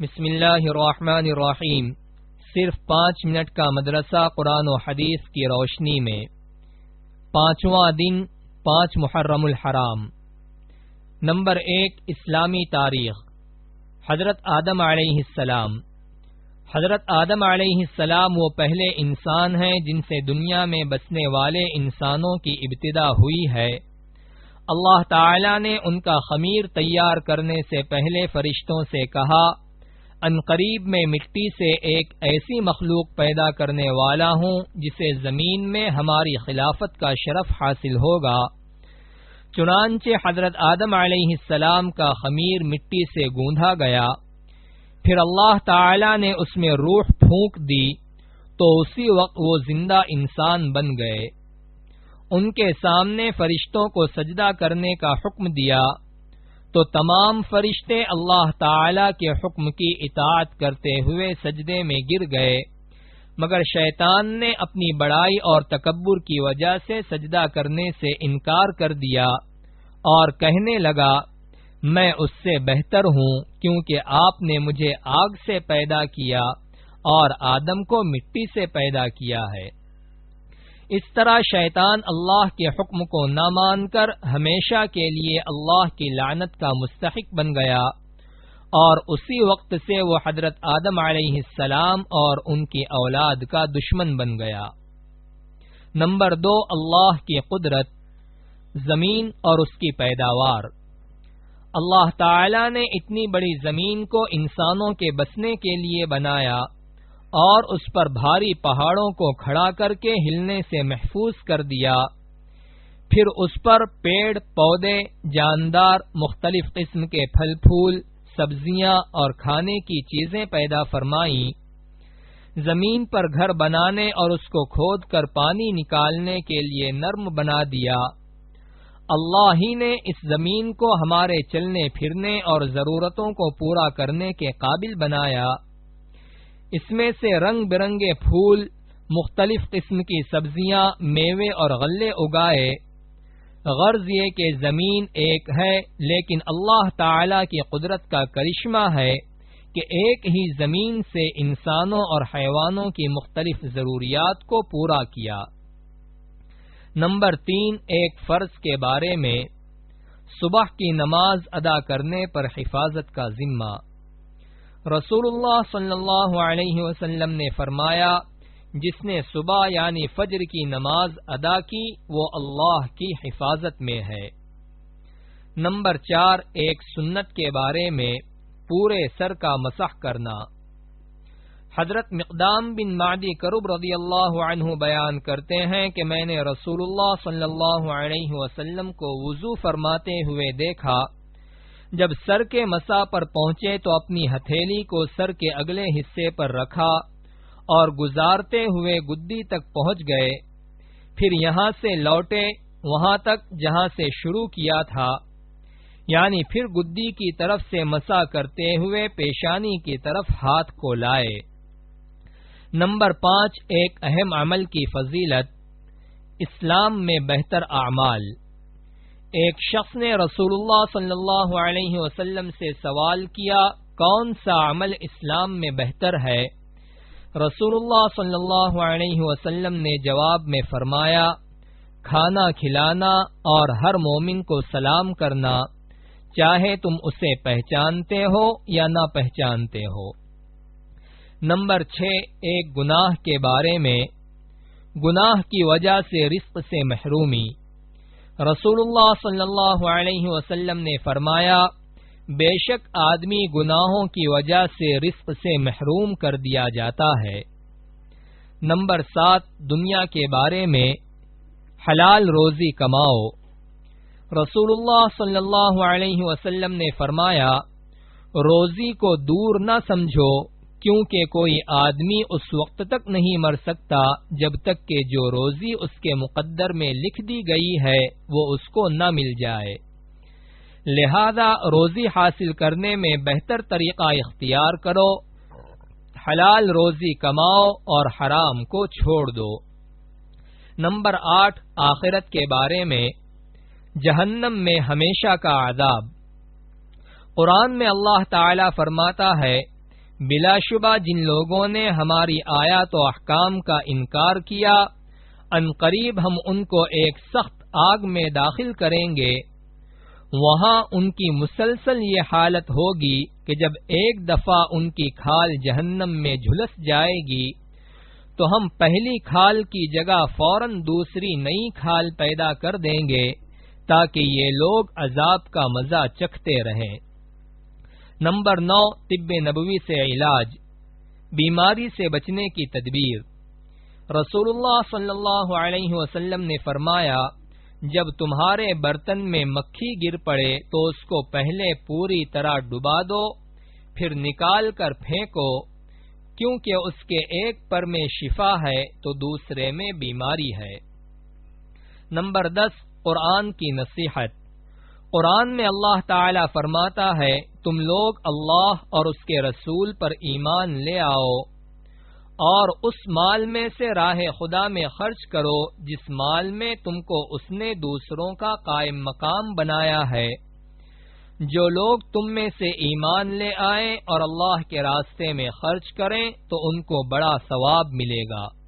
بسم اللہ الرحمن الرحیم۔ صرف 5 منٹ کا مدرسہ قرآن و حدیث کی روشنی میں 5واں دن 5 محرم الحرام۔ نمبر 1، اسلامی تاریخ۔ حضرت آدم علیہ السلام۔ حضرت آدم علیہ السلام وہ پہلے انسان ہیں جن سے دنیا میں بسنے والے انسانوں کی ابتدا ہوئی ہے۔ اللہ تعالی نے ان کا خمیر تیار کرنے سے پہلے فرشتوں سے کہا، عنقریب میں مٹی سے ایک ایسی مخلوق پیدا کرنے والا ہوں جسے زمین میں ہماری خلافت کا شرف حاصل ہوگا۔ چنانچہ حضرت آدم علیہ السلام کا خمیر مٹی سے گوندھا گیا، پھر اللہ تعالی نے اس میں روح پھونک دی تو اسی وقت وہ زندہ انسان بن گئے۔ ان کے سامنے فرشتوں کو سجدہ کرنے کا حکم دیا تو تمام فرشتے اللہ تعالی کے حکم کی اطاعت کرتے ہوئے سجدے میں گر گئے، مگر شیطان نے اپنی بڑائی اور تکبر کی وجہ سے سجدہ کرنے سے انکار کر دیا اور کہنے لگا، میں اس سے بہتر ہوں کیونکہ آپ نے مجھے آگ سے پیدا کیا اور آدم کو مٹی سے پیدا کیا ہے۔ اس طرح شیطان اللہ کے حکم کو نہ مان کر ہمیشہ کے لیے اللہ کی لعنت کا مستحق بن گیا، اور اسی وقت سے وہ حضرت آدم علیہ السلام اور ان کی اولاد کا دشمن بن گیا۔ نمبر 2، اللہ کی قدرت، زمین اور اس کی پیداوار۔ اللہ تعالی نے اتنی بڑی زمین کو انسانوں کے بسنے کے لیے بنایا اور اس پر بھاری پہاڑوں کو کھڑا کر کے ہلنے سے محفوظ کر دیا، پھر اس پر پیڑ پودے، جاندار، مختلف قسم کے پھل پھول، سبزیاں اور کھانے کی چیزیں پیدا فرمائیں۔ زمین پر گھر بنانے اور اس کو کھود کر پانی نکالنے کے لیے نرم بنا دیا۔ اللہ ہی نے اس زمین کو ہمارے چلنے پھرنے اور ضرورتوں کو پورا کرنے کے قابل بنایا۔ اس میں سے رنگ برنگے پھول، مختلف قسم کی سبزیاں، میوے اور غلے اگائے۔ غرض یہ کہ زمین ایک ہے، لیکن اللہ تعالی کی قدرت کا کرشمہ ہے کہ ایک ہی زمین سے انسانوں اور حیوانوں کی مختلف ضروریات کو پورا کیا۔ نمبر 3، ایک فرض کے بارے میں، صبح کی نماز ادا کرنے پر حفاظت کا ذمہ۔ رسول اللہ صلی اللہ علیہ وسلم نے فرمایا، جس نے صبح یعنی فجر کی نماز ادا کی وہ اللہ کی حفاظت میں ہے۔ نمبر 4، ایک سنت کے بارے میں، پورے سر کا مسح کرنا۔ حضرت مقدام بن معدی کرب رضی اللہ عنہ بیان کرتے ہیں کہ میں نے رسول اللہ صلی اللہ علیہ وسلم کو وضو فرماتے ہوئے دیکھا۔ جب سر کے مسح پر پہنچے تو اپنی ہتھیلی کو سر کے اگلے حصے پر رکھا اور گزارتے ہوئے گدی تک پہنچ گئے، پھر یہاں سے لوٹے وہاں تک جہاں سے شروع کیا تھا، یعنی پھر گدی کی طرف سے مسح کرتے ہوئے پیشانی کی طرف ہاتھ کو لائے۔ نمبر 5، ایک اہم عمل کی فضیلت، اسلام میں بہتر اعمال۔ ایک شخص نے رسول اللہ صلی اللہ علیہ وسلم سے سوال کیا، کون سا عمل اسلام میں بہتر ہے؟ رسول اللہ صلی اللہ علیہ وسلم نے جواب میں فرمایا، کھانا کھلانا اور ہر مومن کو سلام کرنا، چاہے تم اسے پہچانتے ہو یا نہ پہچانتے ہو۔ نمبر 6، ایک گناہ کے بارے میں، گناہ کی وجہ سے رزق سے محرومی۔ رسول اللہ صلی اللہ علیہ وسلم نے فرمایا، بے شک آدمی گناہوں کی وجہ سے رزق سے محروم کر دیا جاتا ہے۔ نمبر 7، دنیا کے بارے میں، حلال روزی کماؤ۔ رسول اللہ صلی اللہ علیہ وسلم نے فرمایا، روزی کو دور نہ سمجھو، کیونکہ کوئی آدمی اس وقت تک نہیں مر سکتا جب تک کہ جو روزی اس کے مقدر میں لکھ دی گئی ہے وہ اس کو نہ مل جائے۔ لہذا روزی حاصل کرنے میں بہتر طریقہ اختیار کرو، حلال روزی کماؤ اور حرام کو چھوڑ دو۔ نمبر 8، آخرت کے بارے میں، جہنم میں ہمیشہ کا عذاب۔ قرآن میں اللہ تعالی فرماتا ہے، بلا شبہ جن لوگوں نے ہماری آیات و احکام کا انکار کیا، ان قریب ہم ان کو ایک سخت آگ میں داخل کریں گے، وہاں ان کی مسلسل یہ حالت ہوگی کہ جب ایک دفعہ ان کی کھال جہنم میں جھلس جائے گی تو ہم پہلی کھال کی جگہ فوراً دوسری نئی کھال پیدا کر دیں گے تاکہ یہ لوگ عذاب کا مزہ چکھتے رہیں۔ نمبر 9، طب نبوی سے علاج، بیماری سے بچنے کی تدبیر۔ رسول اللہ صلی اللہ علیہ وسلم نے فرمایا، جب تمہارے برتن میں مکھی گر پڑے تو اس کو پہلے پوری طرح ڈبا دو، پھر نکال کر پھینکو، کیونکہ اس کے ایک پر میں شفا ہے تو دوسرے میں بیماری ہے۔ نمبر 10، قرآن کی نصیحت۔ قرآن میں اللہ تعالی فرماتا ہے، تم لوگ اللہ اور اس کے رسول پر ایمان لے آؤ اور اس مال میں سے راہ خدا میں خرچ کرو جس مال میں تم کو اس نے دوسروں کا قائم مقام بنایا ہے۔ جو لوگ تم میں سے ایمان لے آئیں اور اللہ کے راستے میں خرچ کریں تو ان کو بڑا ثواب ملے گا۔